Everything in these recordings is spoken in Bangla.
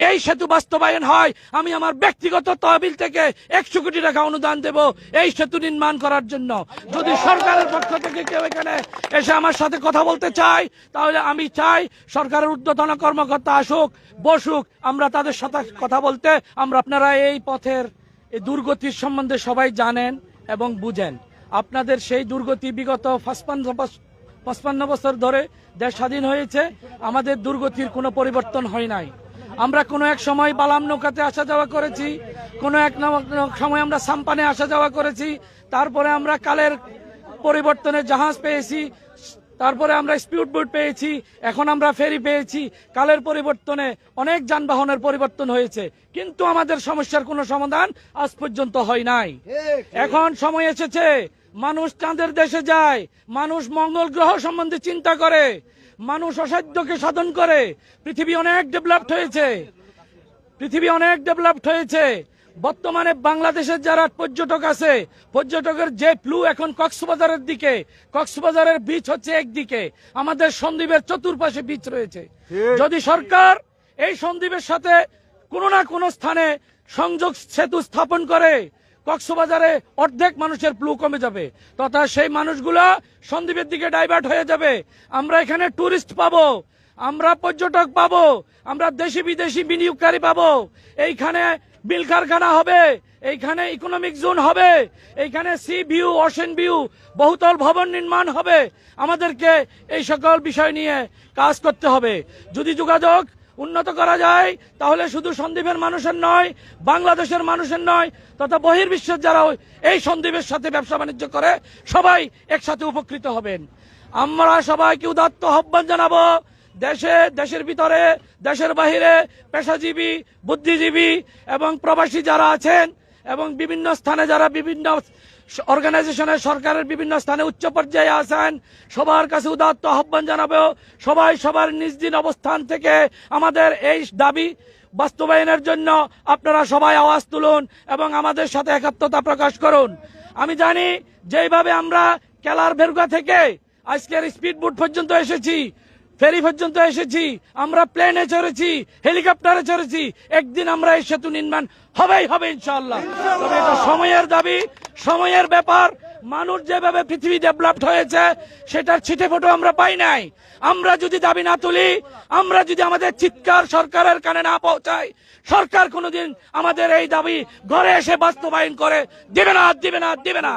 এই সেতু বাস্তবায়ন হয়, আমি আমার ব্যক্তিগত তহবিল থেকে 100 কোটি টাকা অনুদান দেব এই সেতু নির্মাণ করার জন্য। যদি সরকারের পক্ষ থেকে কেউ এখানে এসে আমার সাথে কথা বলতে চায়, তাহলে আমি চাই সরকারের ঊর্ধ্বতন কর্মকর্তা আসুক, বসুক, আমরা তাদের সাথে কথা বলতে। আপনারা এই পথের এই দুর্গতির সম্বন্ধে সবাই জানেন এবং বুঝেন। আপনাদের সেই দুর্গতি বিগত 55 বছর ধরে দেশ স্বাধীন হয়েছে, আমাদের দুর্গতির কোনো পরিবর্তন হয় নাই। আমরা কোনো এক সময় বালাম নৌকাতে আসা যাওয়া করেছি, কোনো এক সময় আমরা সাম্পানে আসা যাওয়া করেছি, তারপরে আমরা কালের পরিবর্তনে জাহাজ পেয়েছি, তারপরে আমরা স্পিড বোট পেয়েছি, এখন আমরা ফেরি পেয়েছি। কালের পরিবর্তনে অনেক যানবাহনের পরিবর্তন হয়েছে, কিন্তু আমাদের সমস্যার কোনো সমাধান আজ পর্যন্ত হয় নাই। এখন সময় এসেছে, মানুষ চাঁদের দেশে যায়, মানুষ মঙ্গল গ্রহ সম্বন্ধে চিন্তা করে, মানুষ অসাধ্যকে সাধন করে। পৃথিবী অনেক ডেভেলপড হয়েছে। বর্তমানে বাংলাদেশের যারা পর্যটক আছে, পর্যটকের যে ফ্লু এখন কক্সবাজারের দিকে, কক্সবাজারের বিচ হচ্ছে একদিকে, আমাদের সন্দ্বীপের চতুর্পাশে বিচ রয়েছে। যদি সরকার এই সন্দ্বীপের সাথে কোনো না কোনো স্থানে সংযোগ সেতু স্থাপন করে, কক্সবাজারে অর্ধেক মানুষের ফ্লু কমে যাবে, তথা সেই মানুষগুলা সন্দ্বীপের দিকে ডাইভার্ট হয়ে যাবে। আমরা এখানে টুরিস্ট পাবো, আমরা পর্যটক পাবো, আমরা দেশি বিদেশি বিনিয়োগকারী পাবো। এইখানে বিল কারখানা হবে, এইখানে ইকোনমিক জোন হবে, এইখানে সি ভিউ, ওশেন ভিউ, বহুতল ভবন নির্মাণ হবে। আমাদেরকে এই সকল বিষয় নিয়ে কাজ করতে হবে। যদি যোগাযোগ উন্নত করা যায়, তাহলে শুধু সন্দ্বীপের মানুষের নয়, বাংলাদেশের মানুষের নয়, তথা বহির্বিশ্বের যারা এই সন্দ্বীপের সাথে ব্যবসা বাণিজ্য করে, সবাই একসাথে উপকৃত হবেন। আমরা সবাইকে উদাত্ত আহ্বান জানাবো, দেশের ভিতরে, দেশের বাহিরে পেশাজীবী, বুদ্ধিজীবী এবং প্রবাসী যারা আছেন, এবং বিভিন্ন স্থানে যারা বিভিন্ন অর্গানাইজেশনের সরকারের বিভিন্ন স্থানে উচ্চ পর্যায়ে আছেন, সবার কাছে উদাত্ত আহ্বান জানাবো, সবাই সবার নিজ দিন অবস্থান থেকে আমাদের এই দাবি বাস্তবায়নের জন্য আপনারা সবাই আওয়াজ তুলুন এবং আমাদের সাথে একাত্মতা প্রকাশ করুন। আমি জানি যেভাবে আমরা কেলার ভেরুগা থেকে আজকের স্পিড বোট পর্যন্ত এসেছি, ফেরি পর্যন্ত এসেছি, আমরা প্লেনে চড়েছি, হেলিকপ্টারে চড়েছি, একদিন আমরা এই সেতু নির্মাণ হবে ইনশাআল্লাহ। তবে এটা সময়ের দাবি, সময়ের ব্যাপার। মানুষ যেভাবে পৃথিবী ডেভেলপড হয়েছে, সেটার ছিটে ফোটো আমরা পাই নাই। আমরা যদি দাবি না তুলি, আমরা যদি আমাদের চিৎকার সরকারের কানে না পৌঁছায়, সরকার কোনোদিন আমাদের এই দাবি ঘরে এসে বাস্তবায়ন করে দিবে না।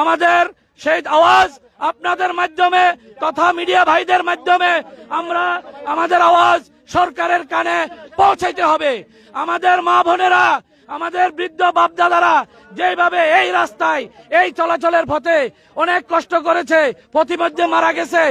আমাদের সেই আওয়াজ আপনাদের মাধ্যমে তথা মিডিয়া ভাইদের মাধ্যমে আমরা আমাদের আওয়াজ সরকারের কানে পৌঁছাইতে হবে। আমাদের মা বোনেরা, আমাদের বৃদ্ধ বাপদাদারা যেভাবে এই রাস্তায়, এই চলাচলের পথে অনেক কষ্ট করেছে, পথিমধ্যে মারা গেছে,